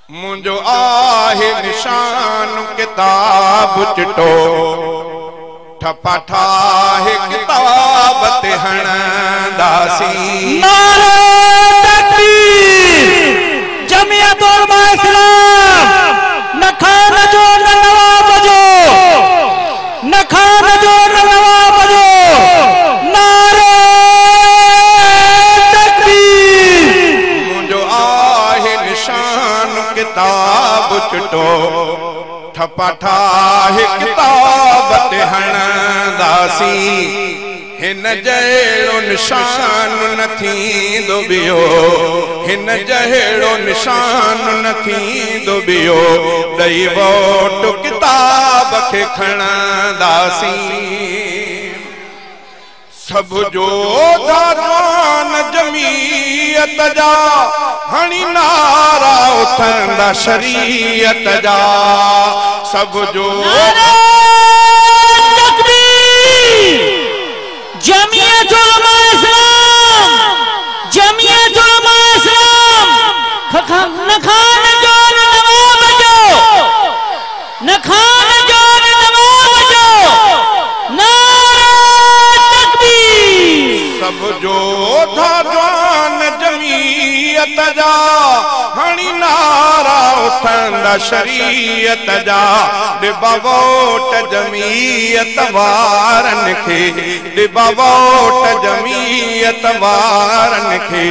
मुंहिंजो आहे निशान किताब चिटो ठपा ठाहे किताब ते हणंदासीं। नारे तकबीर जमियत उलमा इस्लाम न खान जो न नवाब जो न खान जो न नवाब जो नारे तकबीर। मुंहिंजो आहे निशान किताब चिटो ठपा ठाहे किताब ते हणंदासीं। हिन जहिड़ो निशान न थींदो ॿियो, हिन जहिड़ो निशान न थींदो ॿियो, ॾेई वोट किताब खे खणंदासीं। सब जो दादान जमीयत जा हणी नारा उथंदा शरीयत जा। सब जो जमीयत उलमा इस्लाम जमीयत उलमा इस्लाम न खान जो न नवाब जो न खान जो न नवाब जो नारे तकबीर। सब जो दादान जमीयत जा हणी नारा उथंदा शरीयत जा। ॾिबा वोट जमीयत वारनि खे, ॾिबा वोट जमीयत वारनि खे,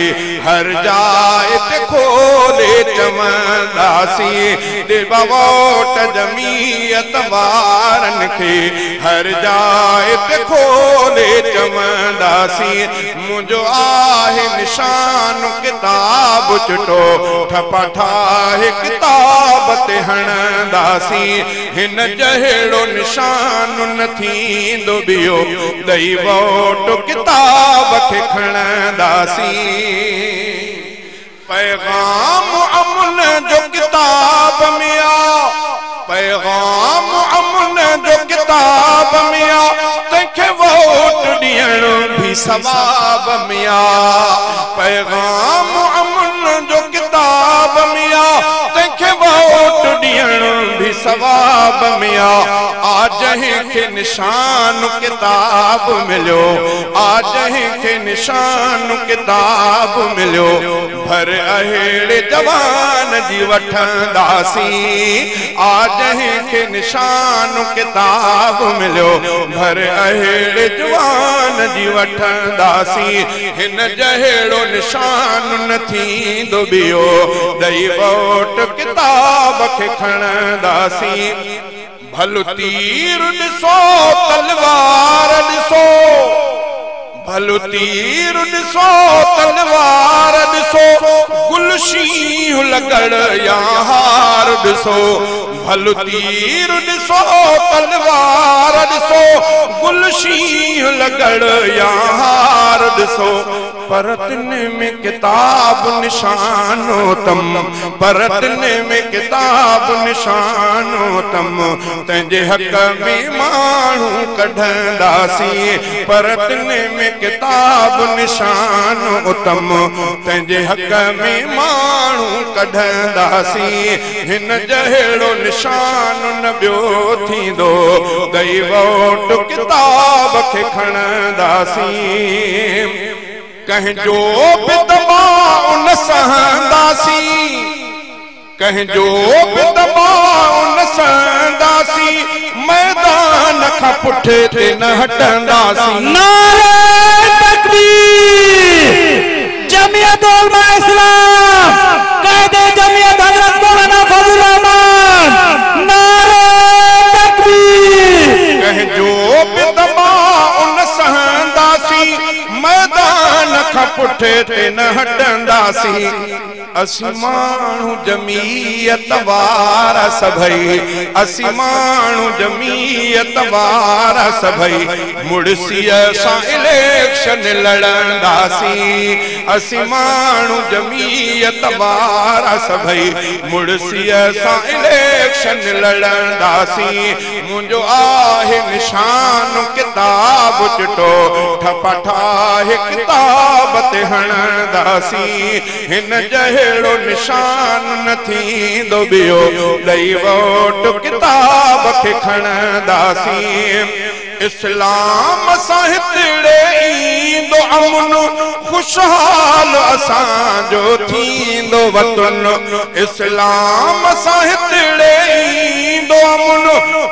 हर जाइ ते खोले चवंदासीं। ॾिबा वोट जमीयत वारनि खे, हर जाइ ते खोले चवंदासीं। मुंहिंजो आहे निशान किताब चिटो ठपा ठाहे किताब ते हणंदासीं। हिन जहिड़ो निशान न थींदो ॿियो, ॾेई वोट किताब खे खणंदासीं। पैगाम अमन जो किताब में आ, पैगाम अमन जो किताब में आ, तंहिंखे वोट ॾियण भी सवाब में आ। पैगाम अमन जो किताब में आ, तंहिंखे वोट ॾियण भी सवाब में आ। आज के निशान किताब मिलो, आज के निशान किताब मिलो, भर अहिड़े जवान जी वठंदासीं। आज के निशान किताब मिलो, भर अहिड़े जवान जी वठंदासीं। हिन जहिड़ो निशान न थींदो ॿियो, ॾेई वोट किताब खे खणंदासीं। भलो तीर ॾिसो तलवार ॾिसो, भलो तीर ॾिसो तलवार ॾिसो, गुलशीं लॻण या हार ॾिसो। भलो तीर ॾिसो तलवार ॾिसो, गुलशीं लॻण या हार ॾिसो। पर तिन में किताब निशानो तम, पर तिन में किताब निशानो तम, तंहिंजे हक़ में माण्हू कढंदासीं। पर तिन में किताब निशानो तम, तंहिंजे हक़ में माण्हू कढंदासीं। हिन जहिड़ो निशान न ॿियो थींदो, ॾेई वोट किताब खे खणंदासीं। कंहिंजो बि दबाउ न सहंदासीं, कंहिंजो बि दबाउ न सहंदासीं, मैदान खां पुठिते न हटंदासीं। नारे तकबीर जमीयत उलमा इस्लाम कायदे जमीयत हजरत मौलाना फजल रहमान। नारे तकबीर। कंहिंजो बि दबाउ न सहंदासीं, मैदान खां पुठिते न हटंदासीं। असीं माण्हू जमीयत वारा सभई, असीं माण्हू जमीयत वारा सभई, मुड़सीअ सां इलेक्शन लड़ंदासीं। असीं माण्हू जमीयत वारा सभई, मुड़सीअ सां इलेक्शन लड़ंदासीं मुंहिंजो आहे निशान किताब चिटो ठपा ठाहे किताब ते हणंदासीं हिन जहिड़ो निशान न थींदो ॿियो ॾेई वोट किताब खे खणंदासीं इस्लाम सां हितड़े ईंदो अमन खुशहाल असांजो थींदो वतन इस्लाम सां हितड़े ईंदो अमन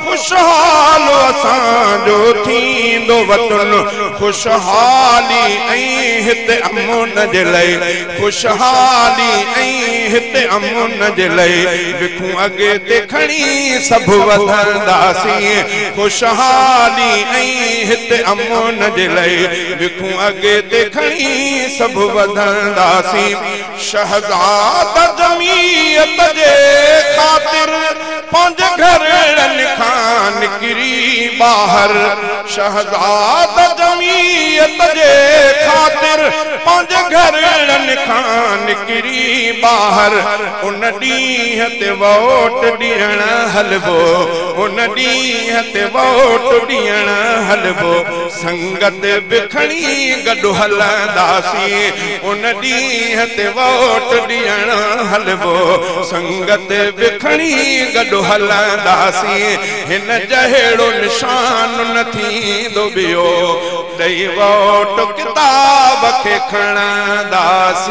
खुशहाल असांजो थींदो वतन खुशहाली ऐं हिते अमन जे लाइ खुशहाली ऐं हिते अमन जे लाइ बिखूं अॻिते खणी सभु वधंदासीं खुशहाली ऐं हिते अमन जे लाइ बिखूं अॻिते खणी सभु वधंदासीं शहज़ाद जमीयत जे ख़ातिर पंहिंजे घरनि खां निकिरी ॿाहिरि शहज़ाद जमीयत जे ख़ातिर पंहिंजे घरनि खां निकिरी ॿाहिरि उन ॾींहं ते वोट ॾियण हलबो उन ॾींहं ते वोट ॾियण हलबो संगत बि खणी गॾु हलंदासीं उन ॾींहं ते वोट ॾियण हलबो संगत बि खणी गॾु हलंदासीं हिन जहिड़ो निशान न थींदो ॿियो ॾेई वोट किताब खे खणंदासीं।